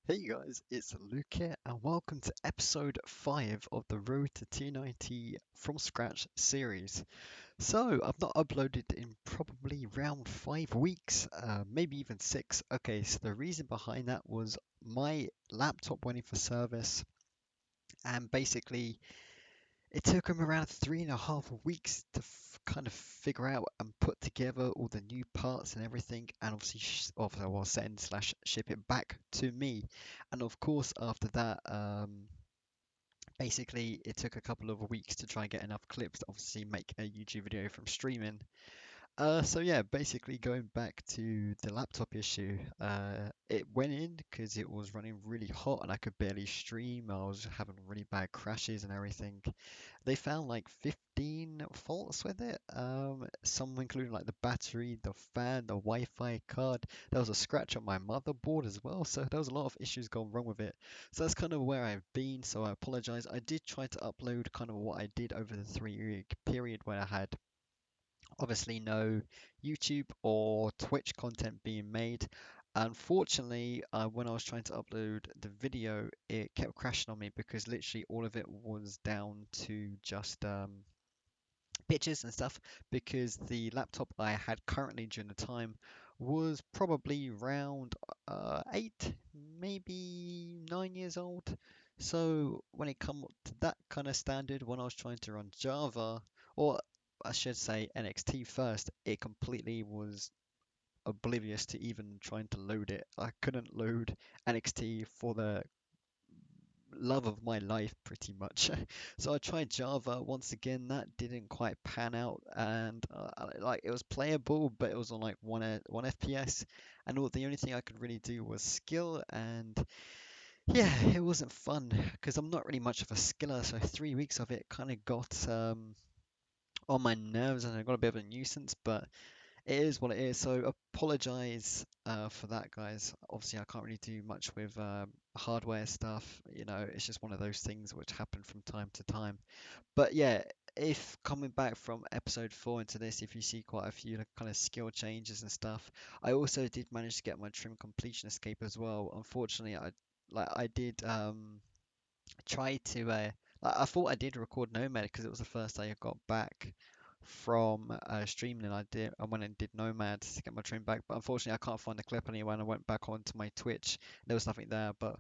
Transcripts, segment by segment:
Hey guys, it's Luke here, and welcome to episode 5 of the Road to 290 from Scratch series. So, I've not uploaded in probably around 5 weeks, maybe even 6. Okay, so the reason behind that was my laptop went in for service, and basically it took him around 3.5 weeks to kind of figure out and put together all the new parts and everything, and obviously, well, send slash ship it back to me. And of course, after that, basically, it took a couple of weeks to try and get enough clips to obviously make a YouTube video from streaming. So yeah, basically going back to the laptop issue, it went in because it was running really hot and I could barely stream. I was having really bad crashes and everything. They found like 15 faults with it, some including like the battery, the fan, the Wi-Fi card. There was a scratch on my motherboard as well, so there was a lot of issues going wrong with it. So that's kind of where I've been, so I apologize. I did try to upload kind of what I did over the 3 week period where I had obviously no YouTube or Twitch content being made. Unfortunately, when I was trying to upload the video, it kept crashing on me because literally all of it was down to just pictures and stuff. Because the laptop I had currently during the time was probably around 8, maybe 9 years old. So when it come to that kind of standard, when I was trying to run Java, or I should say NXT first, it completely was oblivious to even trying to load it. I couldn't load NXT for the love of my life, pretty much. So I tried Java once again. That didn't quite pan out, and like it was playable, but it was on like one FPS, and the only thing I could really do was skill, and yeah, it wasn't fun because I'm not really much of a skiller. So 3 weeks of it kind of got on my nerves, and I got a bit of a nuisance, but it is what it is. So apologize for that, guys. Obviously, I can't really do much with hardware stuff. It's just one of those things which happen from time to time. But yeah, if coming back from episode 4 into this, if you see quite a few like, kind of skill changes and stuff, I also did manage to get my trim completion escape as well. Unfortunately, I did try to I thought I did record Nomad because it was the first day I got back from streaming, and I went and did Nomad to get my trim back, but unfortunately I can't find the clip anywhere, and I went back onto my Twitch. There was nothing there, but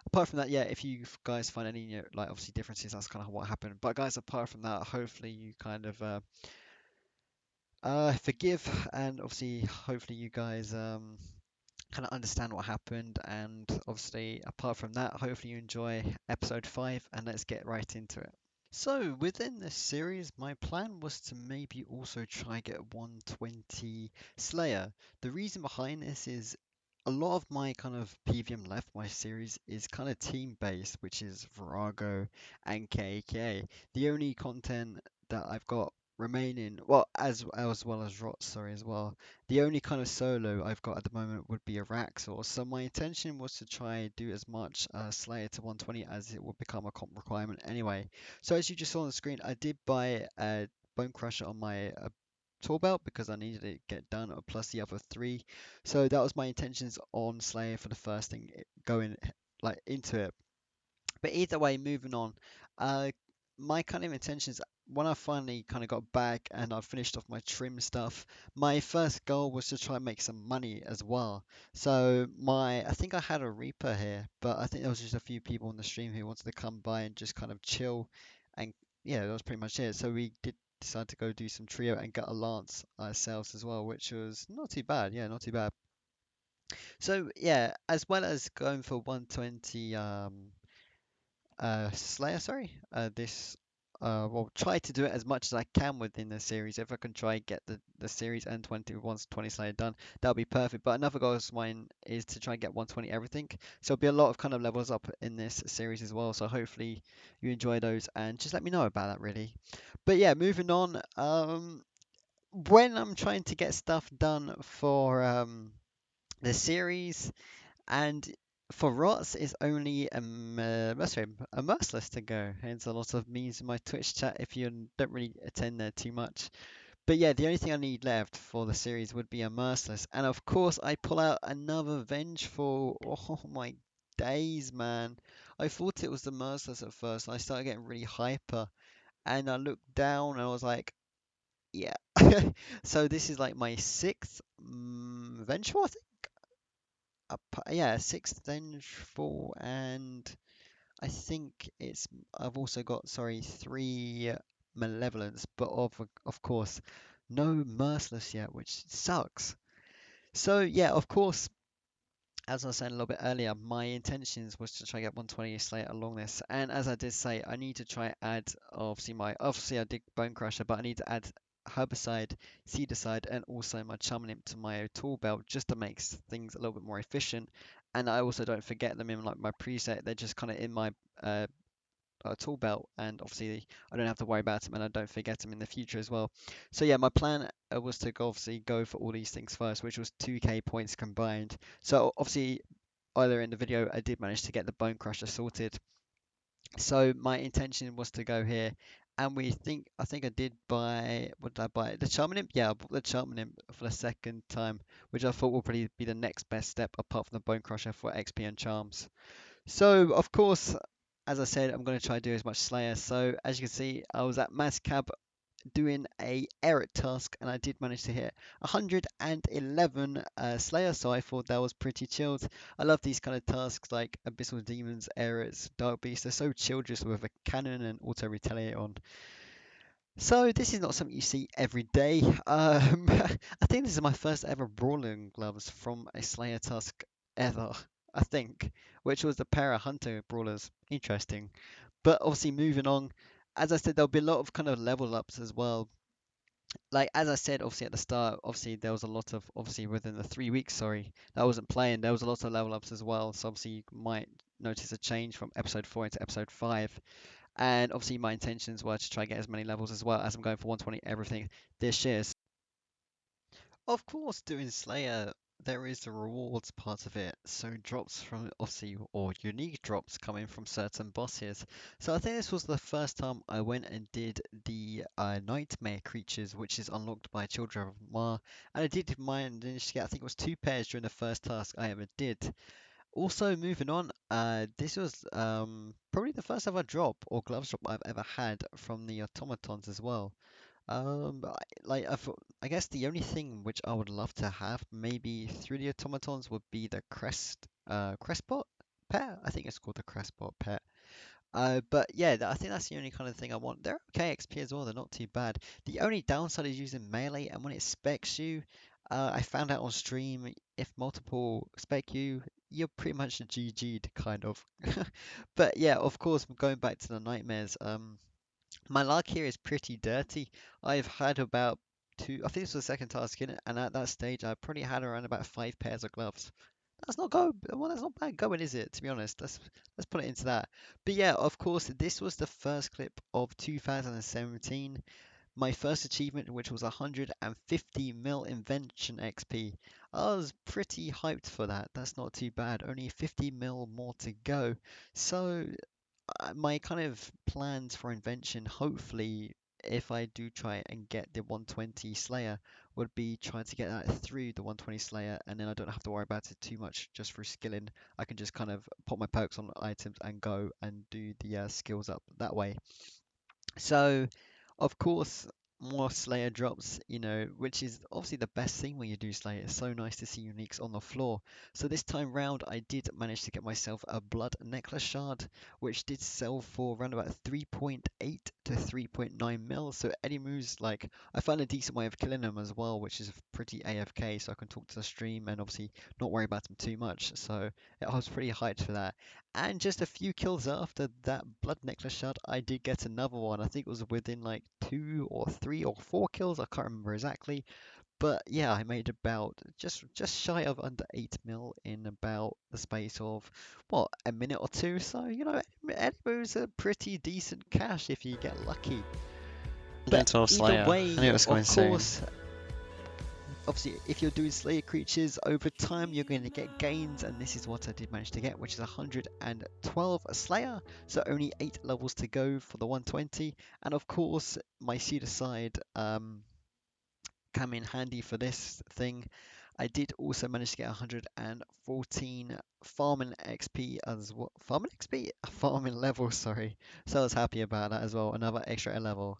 apart from that, yeah, if you guys find any like obviously differences, that's kind of what happened. But guys, apart from that, hopefully you kind of forgive, and obviously hopefully you guys kind of understand what happened, and obviously apart from that, hopefully you enjoy episode 5, and let's get right into it. So within this series, my plan was to maybe also try get 120 Slayer. The reason behind this is a lot of my kind of PVM left my series is kind of team based, which is Virago and KK. The only content that I've got remaining, well, as well as Rot, sorry, as well. The only kind of solo I've got at the moment would be a Raxor. So my intention was to try and do as much Slayer to 120 as it would become a comp requirement anyway. So as you just saw on the screen, I did buy a Bone Crusher on my tool belt because I needed it to get done, plus the other three. So that was my intentions on Slayer for the first thing going like into it. But either way, moving on. Uh, my kind of intentions when I finally kind of got back and I finished off my trim stuff, my first goal was to try and make some money as well. So I think I had a Reaper here, but I think there was just a few people on the stream who wanted to come by and just kind of chill, and yeah, that was pretty much it. So we did decide to go do some trio and get a lance ourselves as well, which was not too bad. Yeah, not too bad. So yeah, as well as going for 120 Slayer, sorry. This well, try to do it as much as I can within the series. If I can try and get the series and 20 once 20 Slayer done, that'll be perfect. But another goal of mine is to try and get 120 everything. So there'll be a lot of kind of levels up in this series as well. So hopefully you enjoy those and just let me know about that really. But yeah, moving on. When I'm trying to get stuff done for the series. And for Rots, it's only a merciless to go. Hence a lot of memes in my Twitch chat if you don't really attend there too much. But yeah, the only thing I need left for the series would be a merciless. And of course, I pull out another vengeful. Oh my days, man. I thought it was the Merciless at first, and I started getting really hyper, and I looked down and I was like, yeah. So this is like my sixth vengeful, I think. Yeah, sixth vengeful, and I think I've also got, sorry, three malevolence, but of course no merciless yet, which sucks. So yeah, of course, as I was saying a little bit earlier, my intentions was to try and get 120 Slayer along this, and as I did say, I need to try add obviously I did Bone Crusher, but I need to add Herbicide, Seedicide, and also my Charming Imp to my tool belt just to make things a little bit more efficient. And I also don't forget them in like my preset; they're just kind of in my uh, tool belt, and obviously I don't have to worry about them, and I don't forget them in the future as well. So yeah, my plan was to obviously go for all these things first, which was 2k points combined. So obviously earlier in the video I did manage to get the Bone Crusher sorted. So my intention was to go here, and I think I did buy, what did I buy? The Charming Imp? Yeah, I bought the Charming Imp for the second time, which I thought would probably be the next best step apart from the Bone Crusher for XP and charms. So, of course, as I said, I'm going to try to do as much Slayer. So, as you can see, I was at Mascab doing a Eric task, and I did manage to hit 111 Slayer, so I thought that was pretty chilled. I love these kind of tasks like Abyssal Demons, Erets, Dark Beast. They're so chilled just with a cannon and auto retaliate on. So this is not something you see every day. I think this is my first ever brawling gloves from a Slayer task ever. I think, which was the Para Hunter brawlers. Interesting, but obviously moving on. As I said, there'll be a lot of kind of level ups as well. Like as I said, obviously at the start, obviously there was a lot of obviously within the 3 weeks, sorry, that I wasn't playing. There was a lot of level ups as well. So obviously you might notice a change from episode 4 into episode 5. And obviously my intentions were to try and get as many levels as well as I'm going for 120 everything this year. Of course, doing Slayer, there is the rewards part of it. So drops from obviously or unique drops coming from certain bosses. So I think this was the first time I went and did the nightmare creatures, which is unlocked by Children of Ma. And I did manage to get, I think it was 2 pairs during the first task I ever did. Also, moving on, this was probably the first ever drop or gloves drop I've ever had from the automatons as well. I guess the only thing which I would love to have maybe through the automatons would be the crestbot pet. I think it's called the crestbot pet. But yeah, I think that's the only kind of thing I want. They're okay XP as well. They're not too bad. The only downside is using melee, and when it specs you, I found out on stream if multiple spec you, you're pretty much a GG'd kind of. But yeah, of course, going back to the nightmares. My luck here is pretty dirty. I've had about two. I think this was the second task in it, and at that stage, I probably had around about 5 pairs of gloves. That's not go. Well, that's not bad going, is it? To be honest, let's put it into that. But yeah, of course, this was the first clip of 2017. My first achievement, which was 150 mil invention XP. I was pretty hyped for that. That's not too bad. Only 50 mil more to go. So my kind of plans for invention, hopefully, if I do try and get the 120 Slayer, would be trying to get that through the 120 Slayer, and then I don't have to worry about it too much just for skilling. I can just kind of put my perks on items and go and do the skills up that way. So, of course, more Slayer drops, which is obviously the best thing when you do Slayer. It's so nice to see uniques on the floor. So this time round, I did manage to get myself a Blood Necklace Shard, which did sell for around about 3.8 to 3.9 mil. So any moves, like, I found a decent way of killing them as well, which is pretty AFK, so I can talk to the stream and obviously not worry about them too much. So I was pretty hyped for that. And just a few kills after that Blood Necklace shot, I did get another one. I think it was within like 2 or 3 or 4 kills. I can't remember exactly. But yeah, I made about just shy of under 8 mil in about the space of what, a minute or two. So Edibo's a pretty decent cash if you get lucky. But Gentle either Slayer. I knew way, it was going of soon. course, obviously, if you're doing Slayer creatures over time, you're going to get gains, and this is what I did manage to get, which is 112 Slayer, so only 8 levels to go for the 120. And of course, my Seed Aside came in handy for this thing. I did also manage to get 114 farming XP as well. Farming XP? Farming level, sorry. So I was happy about that as well. Another extra level.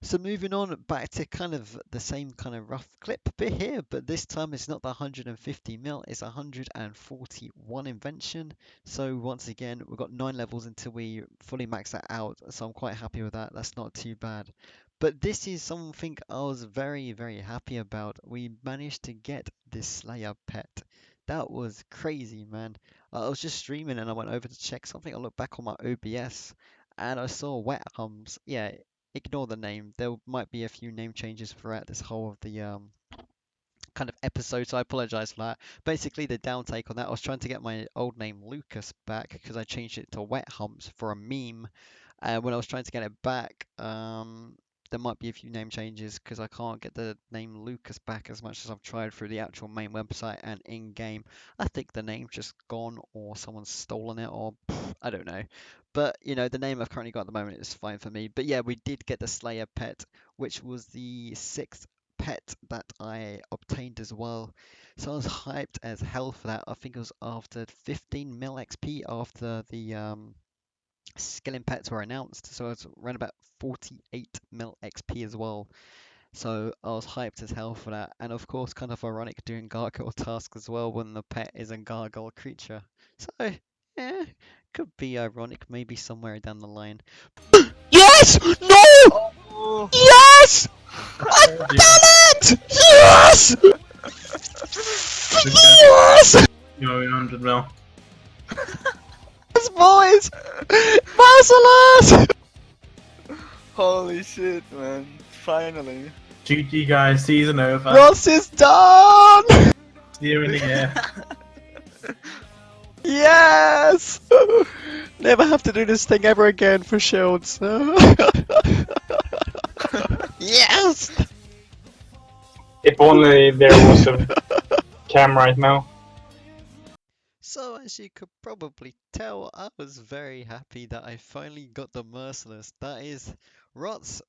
So moving on back to kind of the same kind of rough clip bit here, but this time it's not the 150 mil, it's 141 invention. So once again, we've got 9 levels until we fully max that out. So I'm quite happy with that. That's not too bad. But this is something I was very, very happy about. We managed to get this Slayer pet. That was crazy, man. I was just streaming and I went over to check something. I looked back on my OBS and I saw Wet Hums. Yeah, ignore the name. There might be a few name changes throughout this whole of the kind of episode, so I apologize for that. Basically, the downtake on that, I was trying to get my old name Lucas back because I changed it to Wet Humps for a meme. And when I was trying to get it back, there might be a few name changes because I can't get the name Lucas back as much as I've tried through the actual main website and in game. I think the name's just gone or someone's stolen it or I don't know. But the name I've currently got at the moment is fine for me. But yeah, we did get the Slayer pet, which was the sixth pet that I obtained as well. So I was hyped as hell for that. I think it was after 15 mil XP after the skilling pets were announced. So I was around about 48 mil XP as well. So I was hyped as hell for that. And of course, kind of ironic doing gargoyle tasks as well when the pet is a gargoyle creature. So, yeah, could be ironic maybe somewhere down the line. Yes! No! Oh, Yes! I oh done dear. it! Yes! Lucas, Yes! you're in 100 mil. Yes, boys! Merciless! holy shit, man. Finally. GG guys, season over. Ross is done! See you in the air. Yes! Never have to do this thing ever again for shields. Yes! If only there was a cam right now. So as you could probably tell, I was very happy that I finally got the Merciless. That is Rot's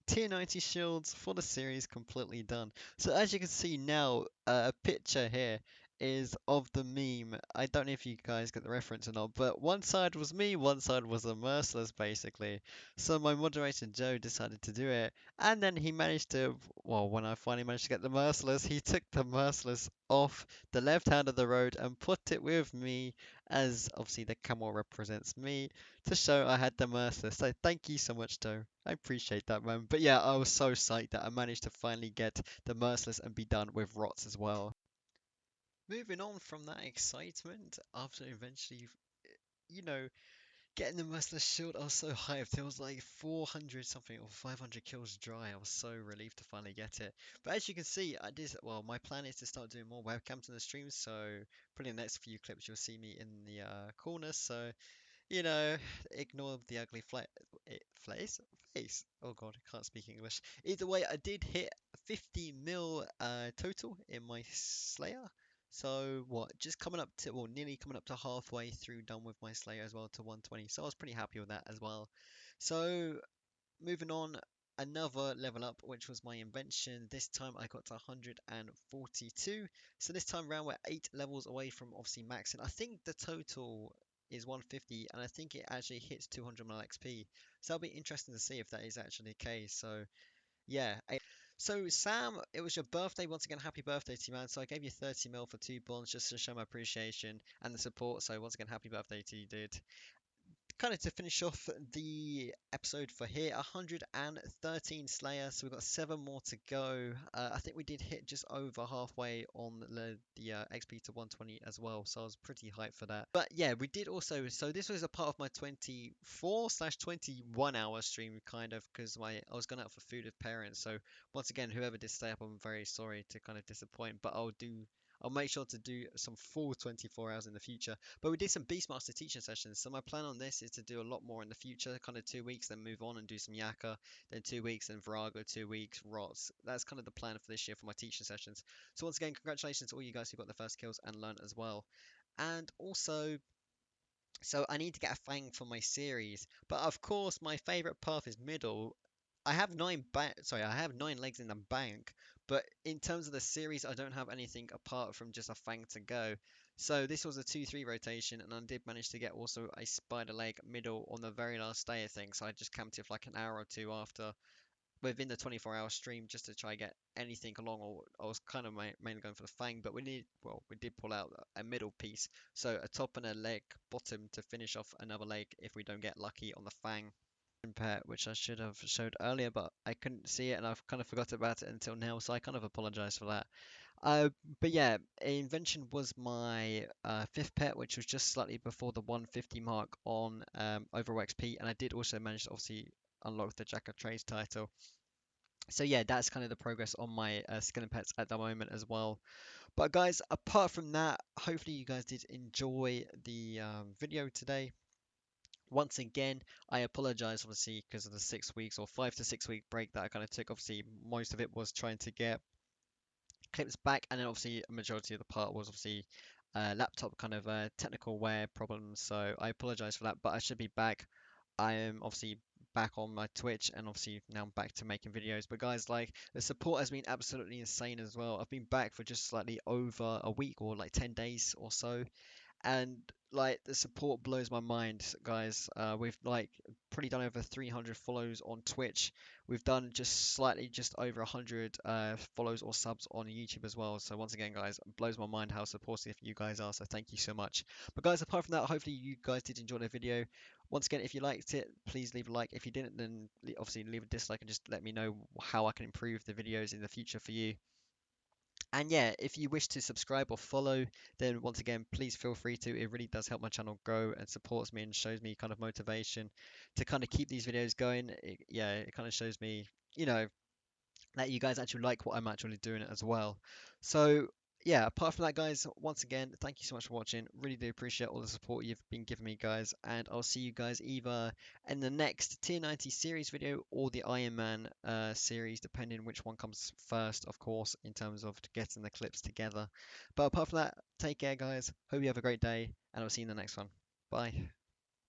Tier 90 shields for the series completely done. So as you can see now, a picture here is of the meme. I don't know if you guys get the reference or not, but one side was me, one side was the Merciless basically. So my moderator Joe decided to do it, and then he managed to, well, when I finally managed to get the Merciless, he took the Merciless off the left hand of the road and put it with me, as obviously the camel represents me, to show I had the Merciless. So thank you so much, Joe. I appreciate that, man. But yeah, I was so psyched that I managed to finally get the Merciless and be done with Rots as well. Moving on from that excitement, after eventually, you know, getting the Merciless shield, I was so hyped. It was like 400 something or 500 kills dry. I was so relieved to finally get it. But as you can see, I did, well, my plan is to start doing more webcams in the streams. So probably in the next few clips, you'll see me in the corner. So you know, ignore the ugly face. Oh god, I can't speak English. Either way, I did hit 50 mil total in my Slayer. So what? Just coming up to, well, nearly coming up to halfway through done with my Slayer as well to 120. So I was pretty happy with that as well. So moving on, another level up, which was my invention. This time I got to 142. So this time round we're 8 levels away from obviously maxing. I think the total is 150 and I think it actually hits 200 mil XP. So that'll be interesting to see if that is actually the case. So yeah. So Sam, it was your birthday. Once again, happy birthday to you, man. So I gave you 30 mil for 2 bonds just to show my appreciation and the support. So once again, happy birthday to you, dude. Kind of to finish off the episode for here, 113 Slayer, so we've got 7 more to go. I think we did hit just over halfway on the XP to 120 as well, so I was pretty hyped for that. But yeah, we did also, so this was a part of my 24/21 hour stream, kind of, because I was going out for food with parents. So once again, whoever did stay up, I'm very sorry to kind of disappoint, but I'll make sure to do some full 24 hours in the future. But we did some Beastmaster teaching sessions. So my plan on this is to do a lot more in the future, kind of 2 weeks, then move on and do some Yaka, then 2 weeks, then Virago, 2 weeks, Rots. That's kind of the plan for this year for my teaching sessions. So once again, congratulations to all you guys who got the first kills and learned as well. And also, so I need to get a Fang for my series. But of course, my favorite path is middle. I have 9 legs in the bank, But in terms of the series, I don't have anything apart from just a Fang to go. So this was a 2-3 rotation, and I did manage to get also a spider leg middle on the very last day, I think. So I just camped it for like an hour or two after within the 24-hour stream just to try and get anything along. Or I was kind of mainly going for the Fang, but we did pull out a middle piece, so a top and a leg bottom to finish off another leg if we don't get lucky on the Fang pet, which I should have showed earlier, but I couldn't see it and I've kind of forgot about it until now, so I kind of apologize for that. Uh, but yeah, Invention was my fifth pet, which was just slightly before the 150 mark on over XP, and I did also manage to obviously unlock the Jack of Trades title. So yeah, that's kind of the progress on my skeleton pets at the moment as well. But guys, apart from that, hopefully you guys did enjoy the video today. Once again, I apologize obviously because of the 6 weeks or 5 to 6 week break that I kind of took. Obviously, most of it was trying to get clips back, and then obviously a majority of the part was obviously laptop kind of technical wear problems. So I apologize for that, but I should be back. I am obviously back on my Twitch, and obviously now I'm back to making videos. But guys, like the support has been absolutely insane as well. I've been back for just slightly over a week or like 10 days or so, and like the support blows my mind, guys. We've like pretty done over 300 follows on Twitch. We've done just slightly just over 100 follows or subs on YouTube as well. So once again, guys, it blows my mind how supportive you guys are, so thank you so much. But guys, apart from that, hopefully you guys did enjoy the video. Once again, if you liked it, please leave a like. If you didn't, then obviously leave a dislike and just let me know how I can improve the videos in the future for you. And yeah, if you wish to subscribe or follow, then once again, please feel free to. It really does help my channel grow and supports me and shows me kind of motivation to kind of keep these videos going. Yeah, it kind of shows me, you know, that you guys actually like what I'm actually doing as well. So yeah, apart from that, guys, once again, thank you so much for watching. Really do appreciate all the support you've been giving me, guys, and I'll see you guys either in the next tier 90 series video or the Iron Man series, depending which one comes first, of course, in terms of getting the clips together. But apart from that, take care, guys. Hope you have a great day, and I'll see you in the next one. Bye.